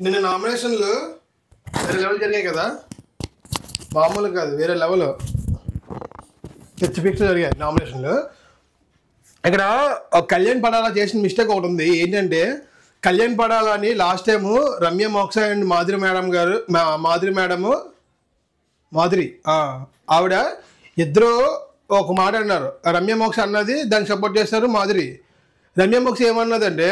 నిన్న నామినేషన్లు వేరే లెవెల్ జరిగాయి కదా, మామూలు కాదు, వేరే లెవెల్ పిక్చర్ జరిగాయి నామినేషన్లు. ఇక్కడ కళ్యాణ్ పడాలా చేసిన మిస్టేక్ ఒకటి ఉంది. ఏంటంటే కళ్యాణ్ పడాలని లాస్ట్ టైము రమ్య మోక్ష అండ్ మాధురి ఆవిడ ఇద్దరు ఒక మాట అన్నారు. రమ్య మోక్ష అన్నది దానికి సపోర్ట్ చేస్తారు మాధురి. రమ్య మోక్ష ఏమన్నదంటే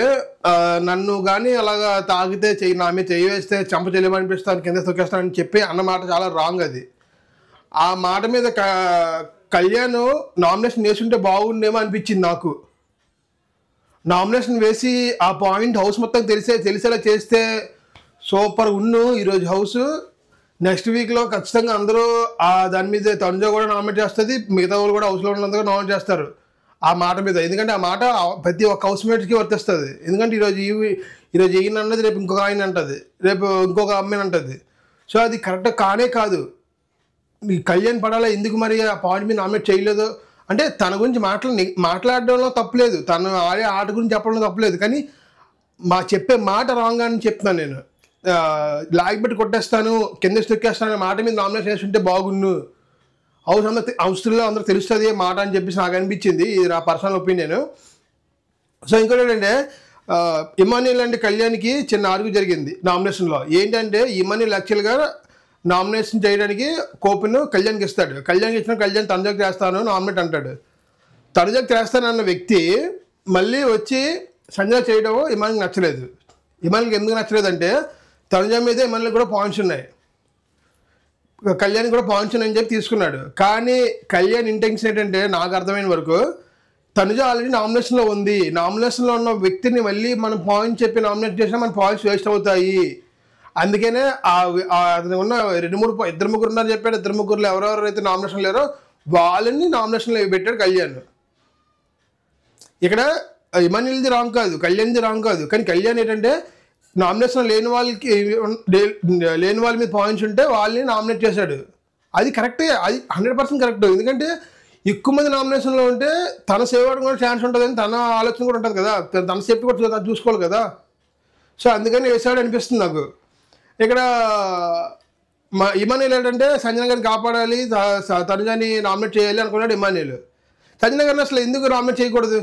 నన్ను కానీ అలాగా తాగితే నా మీద చెయ్యి వేస్తే చంప చెల్లమనిపిస్తాను, కింద తొక్కేస్తానని చెప్పి అన్నమాట చాలా రాంగ్. అది ఆ మాట మీద కళ్యాణ్ నామినేషన్ వేసుంటే బాగుండేమో అనిపించింది నాకు. నామినేషన్ వేసి ఆ పాయింట్ హౌస్ మొత్తం తెలిసేలా చేస్తే సూపర్ ఉన్ను ఈరోజు హౌస్. నెక్స్ట్ వీక్లో ఖచ్చితంగా అందరూ దాని మీద తనుజ కూడా నామినేట్ చేస్తుంది, మిగతా వాళ్ళు కూడా హౌస్లో ఉన్నందుకు నామినేట్ చేస్తారు ఆ మాట మీద. ఎందుకంటే ఆ మాట ప్రతి ఒక్క హౌస్ మేట్స్కి వర్తిస్తుంది. ఎందుకంటే ఈరోజు ఈయన అన్నది రేపు ఇంకొక ఆయన అంటుంది, రేపు ఇంకొక అమ్మాయిని అంటుంది. సో అది కరెక్ట్ కానే కాదు. ఈ కళ్యాణ్ పడాలా ఎందుకు మరి ఆ పాయింట్ మీద నామినేట్ చేయలేదు అంటే తన గురించి మాట్లాడడంలో తప్పులేదు, తను ఆడే ఆట గురించి చెప్పడంలో తప్పులేదు, కానీ చెప్పే మాట రాంగ్ అని చెప్తున్నాను నేను. లాగ్ పెట్టి కొట్టేస్తాను, కింద తొక్కేస్తాను మాట మీద నామినేషన్ వేసుంటే బాగుండు, హౌస్లో అందరూ తెలుస్తుంది మాట అని చెప్పేసి నాకు అనిపించింది. ఇది నా పర్సనల్ ఒపీనియన్. సో ఇంకోటి ఏంటంటే ఇమాన్యుల్ అంటే కళ్యాణ్కి చిన్న ఆర్గ్యూ జరిగింది నామినేషన్లో. ఏంటంటే ఇమాన్యుల్ యాక్చువల్గా నామినేషన్ చేయడానికి కోపిన్ కళ్యాణ్కి ఇస్తాడు. కళ్యాణ్కి ఇచ్చిన కళ్యాణ్ తనుజకి చేస్తాను నామినేట్ అంటాడు. తనుజకి చేస్తానన్న వ్యక్తి మళ్ళీ వచ్చి సంజయ్ చేయడం ఇమాన్యుల్కి నచ్చలేదు. ఇమాన్యుల్కి ఎందుకు నచ్చలేదంటే తనుజ మీద ఇమాన్యుల్కి కూడా పాయింట్స్ ఉన్నాయి, కళ్యాణ్ కూడా పాయింట్స్ ఉన్నాయని చెప్పి తీసుకున్నాడు. కానీ కళ్యాణ్ ఇంటెన్షన్ ఏంటంటే నాకు అర్థమైన వరకు తనుజ ఆల్రెడీ నామినేషన్లో ఉంది, నామినేషన్లో ఉన్న వ్యక్తిని మళ్ళీ మనం పాయింట్స్ చెప్పి నామినేట్ చేసినా మన పాయింట్స్ వేస్ట్ అవుతాయి. అందుకనే అతను ఉన్న ఇద్దరు ముగ్గురు ఉన్నారని చెప్పాడు. ఇద్దరు ముగ్గురులో ఎవరెవరైతే నామినేషన్ లేరో వాళ్ళని నామినేషన్లో పెట్టాడు కళ్యాణ్. ఇక్కడ ఇమాన్యుల్ది రాంగ్ కాదు, కళ్యాణ్ది రాంగ్ కాదు. కానీ కళ్యాణ్ ఏంటంటే నామినేషన్ లేని వాళ్ళ మీద పాయింట్స్ ఉంటే వాళ్ళని నామినేట్ చేశాడు. అది కరెక్టే, అది 100% కరెక్ట్. ఎందుకంటే ఎక్కువ మంది నామినేషన్లో ఉంటే తన సేవ్ అవడం కూడా ఛాన్స్ ఉంటుందని తన ఆలోచన కూడా ఉంటుంది కదా, తన సేఫ్టీ కూడా చూసుకోవాలి కదా. సో అందుకని వేసాడు అనిపిస్తుంది నాకు. ఇక్కడ ఇమాన్యుల్ ఏంటంటే సంజన గారిని కాపాడాలి, తనుజని నామినేట్ చేయాలి అనుకున్నాడు ఇమాన్యుల్. సంజన గారిని అసలు ఎందుకు నామినేట్ చేయకూడదు?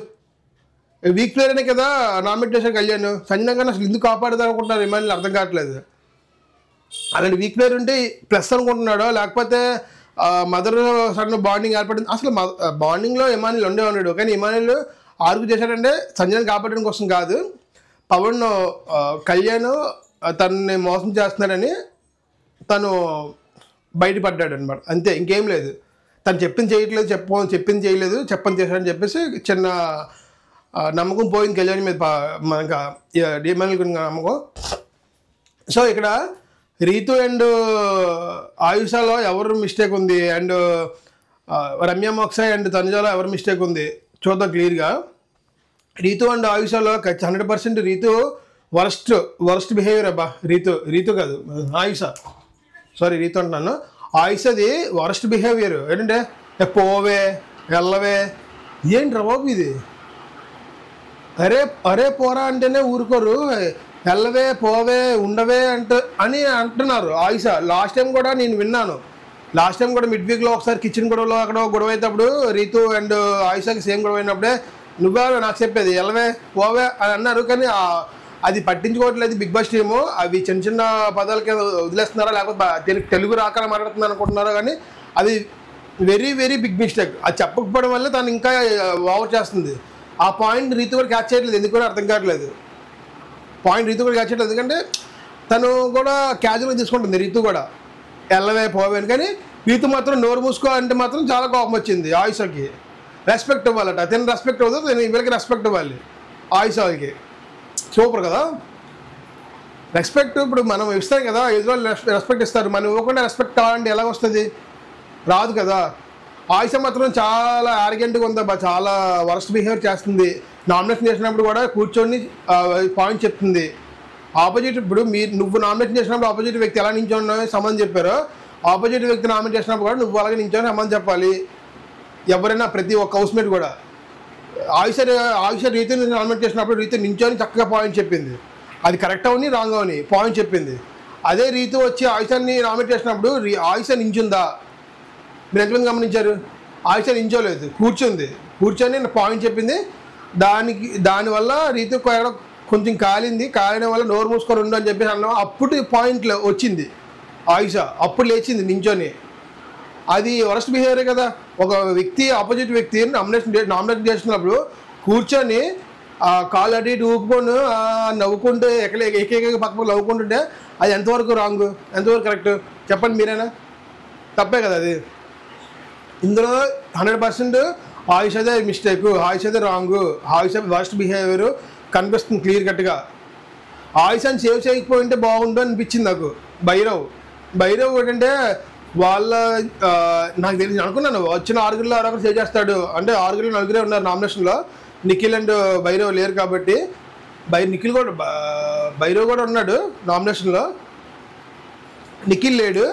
వీక్ ప్లేయర్ అనే కదా నామినేట్ చేశాడు కళ్యాణ్. సంజన గారిని అసలు ఎందుకు కాపాడదాం అనుకుంటున్నారు ఇమాన్యుల్ అర్థం కావట్లేదు. అలాంటి వీక్ ప్లేయర్ ఉంటే ప్లస్ అనుకుంటున్నాడో లేకపోతే మదర్ సన్ బాండింగ్ ఏర్పడింది. అసలు బాండింగ్లో ఇమాన్యుల్ ఉండేవాడు, కానీ ఇమాన్యుల్ ఆర్గ్యూ చేశాడంటే సంజనని కాపాడడం కోసం కాదు, పవన్ కళ్యాణ్ తనని మోసం చేస్తున్నాడని తను బయటపడ్డాడు అనమాట. అంతే, ఇంకేం లేదు. తను చెప్పింది చేయట్లేదు, చెప్పింది చేయలేదు, చెప్పని చేశాడని చెప్పేసి చిన్న నమ్మకం పోయింది కళ్యాణ్ మీద, ఇంకా ఇమాన్యుల్ గురించి నమ్మకం. సో ఇక్కడ రీతు అండ్ ఆయుషాలో ఎవరు మిస్టేక్ ఉంది, అండ్ రమ్య మోక్ష అండ్ తనుజాలో ఎవరు మిస్టేక్ ఉంది చూద్దాం క్లియర్గా. రీతు అండ్ ఆయుషాలో 100% రీతు వరస్ట్ బిహేవియర్ అబ్బా. రీతు కాదు ఆయుష, సారీ రీతు అంటున్నాను. ఆయుషది వరస్ట్ బిహేవియర్ ఏంటంటే పోవే వెళ్ళవే, ఏంటి బాబు ఇది, అరే పోరా అంటేనే ఊరుకోరు, వెళ్ళవే పోవే ఉండవే అని అంటున్నారు ఆయుష. లాస్ట్ టైం కూడా నేను విన్నాను, లాస్ట్ టైం కూడా మిడ్ వీక్లో ఒకసారి కిచెన్ గొడవలో అక్కడ గొడవ అయినప్పుడు రీతు అండ్ ఆయుషకి సేమ్ గొడవ అయినప్పుడే నువ్వే నాకు చెప్పేది వెళ్ళవే పోవే అని అన్నారు. కానీ అది పట్టించుకోవట్లేదు బిగ్ బాస్ టీము. అవి చిన్న చిన్న పదాలకి వదిలేస్తున్నారా లేకపోతే తెలుగు రాకలా మాట్లాడుతున్నారు అనుకుంటున్నారో, కానీ అది వెరీ వెరీ బిగ్ మిస్టేక్. అది చెప్పకపోవడం వల్ల తను ఇంకా ఓవర్ చేస్తుంది. ఆ పాయింట్ రీతు కూడా క్యాచ్ చేయట్లేదు, ఎందుకు కూడా అర్థం కావట్లేదు. పాయింట్ రీతు కూడా క్యాచ్ చేయట్లేదు, ఎందుకంటే తను కూడా క్యాజువల్గా తీసుకుంటుంది రీతు కూడా వెళ్ళవే పోవే అని. కానీ రీతు మాత్రం నోరు మూసుకో అంటే మాత్రం చాలా కోపం వచ్చింది ఆయుషకి. రెస్పెక్ట్ ఇవ్వాలట, తిని రెస్పెక్ట్ ఇవ్వదు, వీళ్ళకి రెస్పెక్ట్ ఇవ్వాలి ఆయుష వాళ్ళకి. సూపర్ కదా రెస్పెక్ట్. ఇప్పుడు మనం ఇస్తాం కదా, ఎదురు రెస్పెక్ట్ ఇస్తారు, మనం ఇవ్వకుండా రెస్పెక్ట్ కావాలంటే ఎలా వస్తుంది, రాదు కదా. ఆయుష మాత్రం చాలా ఆర్గెంట్గా ఉందబ్బా, చాలా వరస్ట్ బిహేవియర్ చేస్తుంది. నామినేషన్ చేసినప్పుడు కూడా కూర్చొని పాయింట్ చెప్తుంది. ఆపోజిట్ ఇప్పుడు నువ్వు నామినేషన్ చేసినప్పుడు ఆపోజిట్ వ్యక్తి ఎలా నించోని సంబంధం చెప్పారో, ఆపోజిట్ వ్యక్తి నామినేట్ చేసినప్పుడు కూడా నువ్వు అలాగే నించొని సంబంధం చెప్పాలి. ఎవరైనా ప్రతి ఒక్క హౌస్మేట్ కూడా ఆయుష రీతిని నామినేట్ చేసినప్పుడు రీతి నించొని చక్కగా పాయింట్ చెప్పింది. అది కరెక్ట్ అవని రాంగ్ అవని పాయింట్ చెప్పింది. అదే రీతు వచ్చి ఆయుషాన్ని నామినేట్ చేసినప్పుడు ఆయుష నించుందా? మీరు ఎంతమంది గమనించారు? ఆయుష నించోలేదు, కూర్చొని పాయింట్ చెప్పింది. దానివల్ల రీతు కొంచెం కాలిన వల్ల నోరు మూసుకొని ఉండు అని చెప్పేసి అన్నాం. అప్పుడు పాయింట్లో వచ్చింది ఆయుష, అప్పుడు లేచింది నించొని. అది వరస్ట్ బిహేవియరే కదా. ఒక వ్యక్తి ఆపోజిట్ వ్యక్తి నామినేషన్ చేస్తున్నప్పుడు కూర్చొని కాలు అటు ఇటు ఊపుకొని నవ్వుకుంటూ ఏకైక పక్క నవ్వుకుంటుంటే అది ఎంతవరకు రాంగ్, ఎంతవరకు కరెక్ట్ చెప్పండి మీరేనా? తప్పే కదా అది. ఇందులో 100% ఆయుషదే మిస్టేక్, ఆయుషదే రాంగ్, ఆయుష వర్స్ట్ బిహేవియర్ కనిపిస్తుంది క్లియర్ కట్గా. ఆయుషాన్ని సేవ్ చేయకపోయింటే బాగుండు అనిపించింది నాకు. భైరవ్ ఏంటంటే నాకు తెలిసి అనుకున్నాను వచ్చిన 6 ఎవరొకరు సేవ్ చేస్తాడు అంటే 6 4 ఉన్నారు నామినేషన్లో. నిఖిల్ అండ్ భైరవ్ లేరు కాబట్టి భైరవ్ కూడా ఉన్నాడు నామినేషన్లో, నిఖిల్ లేడు.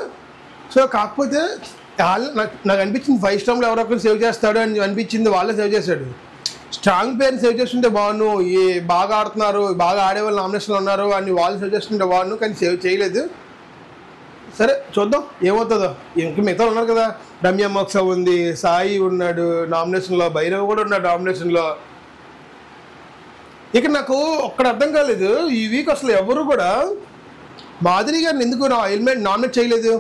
సో కాకపోతే నాకు అనిపించింది 5 స్టార్లో ఎవరొకరు సేవ్ చేస్తాడు అని అనిపించింది. వాళ్ళే సేవ్ చేశాడు. స్ట్రాంగ్ పేరుని సేవ్ చేస్తుంటే బాగున్నాను, బాగా ఆడుతున్నారు, బాగా ఆడేవాళ్ళు నామినేషన్లో ఉన్నారు అని వాళ్ళు సేవ్ చేస్తుంటే బాగున్నాను, కానీ సేవ్ చేయలేదు. సరే చూద్దాం ఏమవుతుందో. ఇంక మిగతా ఉన్నారు కదా, రమ్య మోక్ష ఉంది, సాయి ఉన్నాడు నామినేషన్లో, భైరవ్ కూడా ఉన్నాడు నామినేషన్లో. ఇక నాకు ఒక్కడ అర్థం కాలేదు, ఈ వీక్ అసలు ఎవరు కూడా మాధురి గారిని ఎందుకు నామినేట్ చేయలేదు?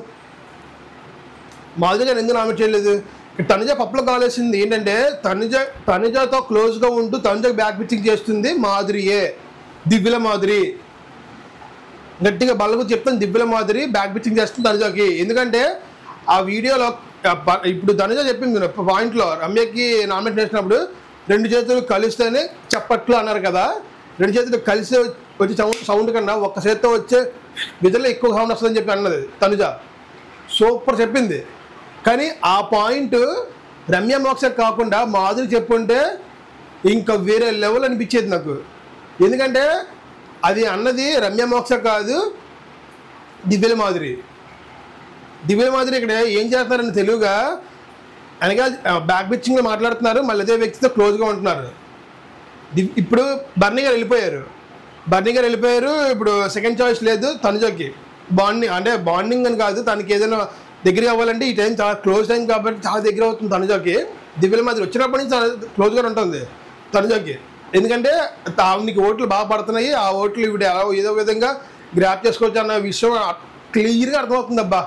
మాధురి గారిని ఎందుకు నామినేట్ చేయలేదు? తనుజ పప్పులో కావాల్సింది ఏంటంటే తనుజతో క్లోజ్గా ఉంటూ తనుజకు బ్యాక్ పిచ్చింగ్ చేస్తుంది మాధురియే, దివ్యల మాధురి. గట్టిగా బల్లకు చెప్తాను, దివ్యల మాధురి బ్యాక్ పిచ్చింగ్ చేస్తుంది తనుజకి. ఎందుకంటే ఆ వీడియోలో ఇప్పుడు తనుజ చెప్పింది పాయింట్లో, రమ్యకి నామినేట్ చేసినప్పుడు 2 చేతులు కలిస్తేనే చప్పట్లు అన్నారు కదా. 2 చేతులు కలిసి వచ్చే సౌండ్ కన్నా ఒక్క చేత్తో వచ్చే విధంలో ఎక్కువ సౌండ్ వస్తుందని చెప్పి అన్నది తనుజ. సూపర్ చెప్పింది. కానీ ఆ పాయింట్ రమ్య మోక్ష కాకుండా మాధురి చెప్పుంటే ఇంకా వేరే లెవెల్ అనిపించేది నాకు. ఎందుకంటే అది అన్నది రమ్య మోక్ష కాదు, దివ్యల మాధురి. ఇక్కడ ఏం చేస్తున్నారని తెలుగుగా అనగా బ్యాక్ పిచ్చింగ్లో మాట్లాడుతున్నారు, మళ్ళీ అదే వ్యక్తితో క్లోజ్గా ఉంటున్నారు. ఇప్పుడు బర్నీ గారు వెళ్ళిపోయారు. ఇప్పుడు సెకండ్ చాయిస్ లేదు తనుజకి. బాండింగ్ అని కాదు, తనకి ఏదైనా దగ్గర అవ్వాలంటే ఈ టైం చాలా క్లోజ్ టైం కాబట్టి చాలా దగ్గర అవుతుంది తనుజకి. దివ్యల మాధురి వచ్చినప్పటి నుంచి చాలా క్లోజ్గా ఉంటుంది తనుజకి. ఎందుకంటే ఆమెకి ఓట్లు బాగా పడుతున్నాయి, ఆ ఓట్లు ఇప్పుడు ఏదో విధంగా గ్రాప్ చేసుకోవచ్చు అన్న విషయం క్లియర్గా అర్థమవుతుంది అబ్బా.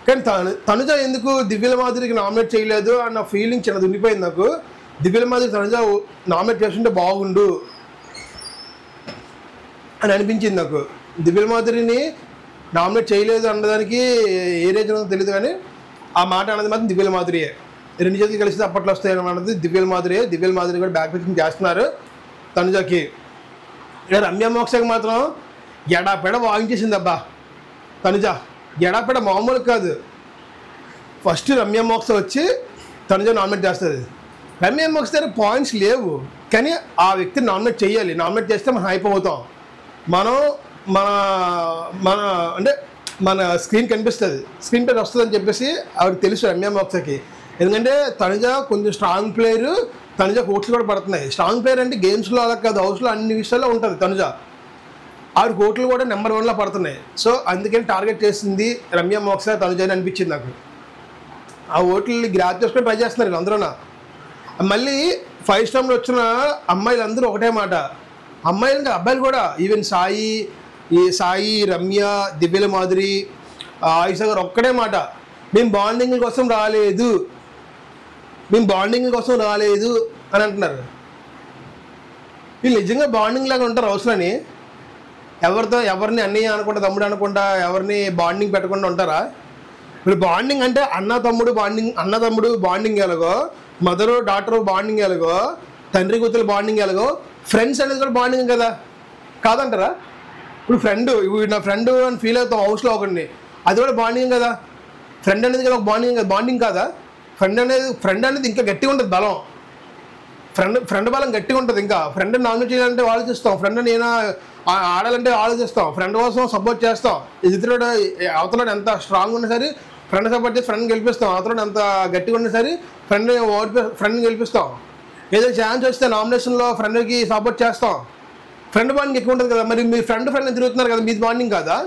కానీ తనుజ ఎందుకు దివ్యల మాధురికి నామినేట్ చేయలేదు అన్న ఫీలింగ్ చిన్నది ఉండిపోయింది నాకు. దివ్యల మాధురి తనుజ నామినేట్ చేస్తుంటే బాగుండు అని అనిపించింది నాకు. దివ్యల మాధురిని నామినేట్ చేయలేదు అన్నదానికి ఏ రీజన్ తెలియదు, కానీ ఆ మాట అన్నది మాత్రం దివ్యల మాధురియే. 2 చేతులు కలిసి అప్పట్లో వస్తాయని అన్నది దివ్యల మాధురి కూడా బ్యాక్ పిచ్చింగ్ చేస్తున్నారు తనుజకి. ఇక రమ్య మోక్షకి మాత్రం ఎడాపెడ వాయించేసింది అబ్బా తనుజ. ఎడాపెడ మామూలు కాదు. ఫస్ట్ రమ్య మోక్ష వచ్చి తనుజ నామినేట్ చేస్తుంది. రమ్య మోక్ష దగ్గర పాయింట్స్ లేవు, కానీ ఆ వ్యక్తిని నామినేట్ చేయాలి. నామినేట్ చేస్తే మనం హైప్ అవుతాం. మనం మన అంటే మన స్క్రీన్ కనిపిస్తుంది, స్క్రీన్ పైన వస్తుందని చెప్పేసి ఆవిడకి తెలుసు రమ్య మోక్షకి. ఎందుకంటే తనుజ కొంచెం స్ట్రాంగ్ ప్లేయరు, తనుజ కోట్లు కూడా పడుతున్నాయి. స్ట్రాంగ్ ప్లేయర్ అంటే గేమ్స్లో అలా కాదు, హౌస్లో అన్ని విషయాల్లో ఉంటుంది తనుజ. ఆవిడ కోట్లు కూడా నెంబర్ 1లో పడుతున్నాయి. సో అందుకని టార్గెట్ చేసింది రమ్య మోక్ష తనుజ అని అనిపించింది నాకు. ఆ ఓట్లని గ్రాప్ చేసుకొని ట్రై చేస్తున్నారు అందరూ. మళ్ళీ 5 స్టార్లో వచ్చిన అమ్మాయిలందరూ ఒకటే మాట, అమ్మాయిలు అబ్బాయిలు కూడా, ఈవెన్ సాయి, రమ్య, దివ్యల మాధురి, ఆయుష గారు ఒక్కటే మాట, మేము బాండింగ్ కోసం రాలేదు అని అంటున్నారు. వీళ్ళు నిజంగా బాండింగ్ లాగా ఉంటారు హౌస్లోని? ఎవరిని అన్నయ్య అనుకుంటా, తమ్ముడు అనుకుంటా, ఎవరిని బాండింగ్ పెట్టకుండా ఉంటారా? ఇప్పుడు బాండింగ్ అంటే అన్న తమ్ముడు బాండింగ్ ఎలాగో, మదరు డాటర్ బాండింగ్ ఎలాగో, తండ్రి కూతురు బాండింగ్ ఎలాగో, ఫ్రెండ్స్ అనేది కూడా బాండింగ్ కదా, కాదంటారా? ఇప్పుడు నా ఫ్రెండ్ అని ఫీల్ అవుతాం హౌస్లో ఒకరిని, అది కూడా బాండింగ్ కదా. ఫ్రెండ్ అనేది కదా ఒక బాండింగ్ కాదా? ఫ్రెండ్ అనేది ఇంకా గట్టిగా ఉంటుంది బలం. ఫ్రెండ్ బలం గట్టిగా ఉంటుంది. ఇంకా ఫ్రెండ్ నామినేట్ చేయాలంటే ఆలోచిస్తాం, ఫ్రెండ్ నేను ఆడాలంటే ఆలోచిస్తాం, ఫ్రెండ్ కోసం సపోర్ట్ చేస్తాం. ఎదురుడు అవతల ఎంత స్ట్రాంగ్ ఉన్నా సరే ఫ్రెండ్ సపోర్ట్ చేసి ఫ్రెండ్ గెలిపిస్తాం. అవతల ఎంత గట్టిగా ఉన్నా సరే ఫ్రెండ్ గెలిపిస్తాం. ఏదో ఛాన్స్ వస్తే నామినేషన్లో ఫ్రెండ్కి సపోర్ట్ చేస్తాం. ఫ్రెండ్ బాండింగ్ ఎక్కువ ఉంటుంది కదా, మరి మీరు ఫ్రెండ్ తిరుగుతున్నారు కదా, మీది బాండింగ్ కాదా?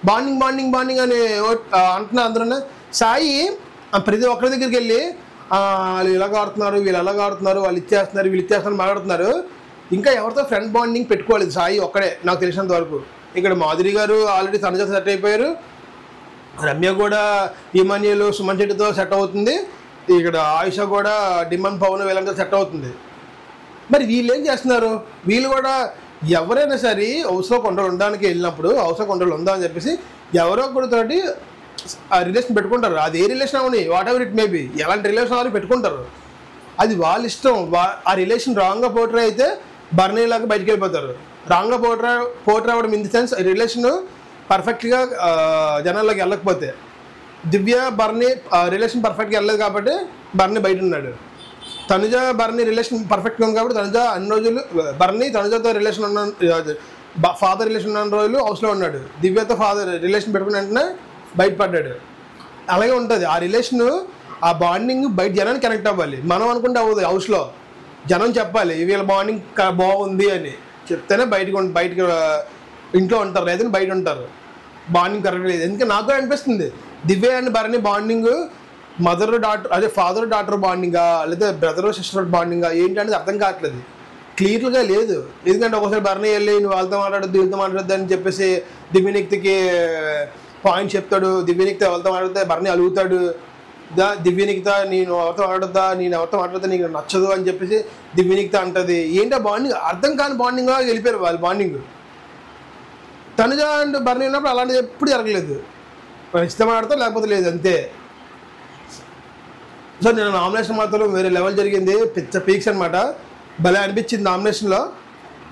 బాండింగ్ అని అంటున్నారు అందరూ. సాయి ప్రతి ఒక్కరి దగ్గరికి వెళ్ళి వాళ్ళు ఇలాగ ఆడుతున్నారు, వీళ్ళు ఎలాగ ఆడుతున్నారు, వాళ్ళు ఇచ్చేస్తున్నారు, వీళ్ళు ఇచ్చేస్తున్నారు మాట్లాడుతున్నారు. ఇంకా ఎవరితో ఫ్రెండ్ బాండింగ్ పెట్టుకోలేదు సాయి ఒక్కడే నాకు తెలిసినంత వరకు. ఇక్కడ మాధురి గారు ఆల్రెడీ తన చేత సెట్ అయిపోయారు, రమ్య కూడా ఈమాన్యులు సుమన్ శెట్టితో సెట్ అవుతుంది, ఇక్కడ ఆయుష కూడా డిమన్ పవన్ వీళ్ళంతా సెట్ అవుతుంది. మరి వీళ్ళు ఏం చేస్తున్నారు? వీళ్ళు కూడా ఎవరైనా సరే హౌస్లో కొండలు ఉండడానికి వెళ్ళినప్పుడు హౌస్లో కొండలు ఉందామని చెప్పేసి ఎవరో ఒకరితోటి ఆ రిలేషన్ పెట్టుకుంటారు. అది ఏ రిలేషన్ అవని, whatever it may be, ఎలాంటి రిలేషన్ అవ్వాలి పెట్టుకుంటారు, అది వాళ్ళ ఇష్టం. ఆ రిలేషన్ రాంగ్గా పోర్ట్రే అయితే బర్నీలాగా బయటికి వెళ్ళిపోతారు. రాంగ్గా పోర్ట్రే అవ్వడం ఇన్ ది సెన్స్ రిలేషన్ పర్ఫెక్ట్గా జనాల్లోకి వెళ్ళకపోతే. దివ్య బర్నీ రిలేషన్ పర్ఫెక్ట్గా వెళ్ళలేదు కాబట్టి బర్నీ బయట ఉన్నాడు. తనుజ బర్నీ రిలేషన్ పర్ఫెక్ట్గా ఉంది కాబట్టి తనుజ అన్ని రోజులు బర్నీ తనుజతో రిలేషన్ ఉన్న ఫాదర్ రిలేషన్ ఉన్న రోజులు హౌస్లో ఉన్నాడు. దివ్యతో ఫాదర్ రిలేషన్ పెట్టుకున్న వెంటనే బయటపడ్డాడు. అలాగే ఉంటుంది ఆ రిలేషన్, ఆ బాండింగ్ బయట జనానికి కనెక్ట్ అవ్వాలి. మనం అనుకుంటే అవ్వదు, హౌస్లో జనం చెప్పాలి వీళ్ళ బాండింగ్ బాగుంది అని చెప్తేనే బయటికి ఇంట్లో ఉంటారు, లేదంటే బయట ఉంటారు. బాండింగ్ కరెక్ట్ లేదు. ఎందుకంటే నాకు కూడా అనిపిస్తుంది Divya and Bharani bonding mother daughter అదే ఫాదర్ డాటర్ బాండింగా లేదా బ్రదర్ సిస్టర్ బాండింగా ఏంటి అనేది అర్థం కావట్లేదు, క్లియర్గా లేదు. ఎందుకంటే ఒకసారి భరణి వెళ్ళి నువ్వు వాళ్ళతో మాట్లాడద్దు వీళ్ళతో మాట్లాడద్దు అని చెప్పేసి దివ్యనిక్తికి పాయింట్ చెప్తాడు, దివ్యనిక్త వాళ్ళతో మాట్లాడితే భరణి అలుగుతాడు, దివ్యనిక్త నేను ఎవరితో మాట్లాడద్దా, నేను ఎవరితో మాట్లాడితే నీకు నచ్చదు అని చెప్పేసి దివ్యనిక్త అంటుంది. ఏంటో బాండింగ్ అర్థం కాని బాండింగ్ వెళ్ళిపోయారు వాళ్ళు బాండింగ్. తనుజ అండ్ భరణి ఉన్నప్పుడు అలాంటిది ఎప్పుడు జరగలేదు, ఇష్టం ఆడతారు లేకపోతే లేదు అంతే. సో నేను నామినేషన్ మాత్రం వేరే లెవెల్ జరిగింది, పీక్స్ అనమాట. భలే అనిపించింది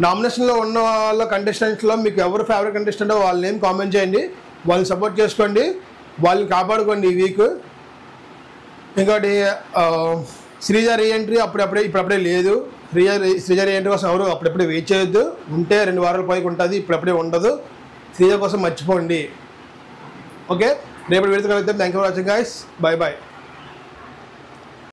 నామినేషన్లో ఉన్న వాళ్ళ కంటెస్టెంట్స్లో మీకు ఎవరు ఫేవరెట్ కంటెస్టెంటో వాళ్ళ నేమ్ కామెంట్ చేయండి, వాళ్ళని సపోర్ట్ చేసుకోండి, వాళ్ళని కాపాడుకోండి ఈ వీక్. ఇంకోటి శ్రీజ రీఎంట్రీ ఇప్పుడప్పుడే లేదు. శ్రీజ రీఎంట్రీ కోసం ఎవరు అప్పుడప్పుడే వెయిట్ చేయొద్దు, ఉంటే 2 వారాల పైకి ఉంటుంది, ఇప్పుడప్పుడే ఉండదు. శ్రీజ కోసం మర్చిపోండి. ఓకే, రేపటి వీడియో కలుద్దాం. Thank you for watching guys, bye bye.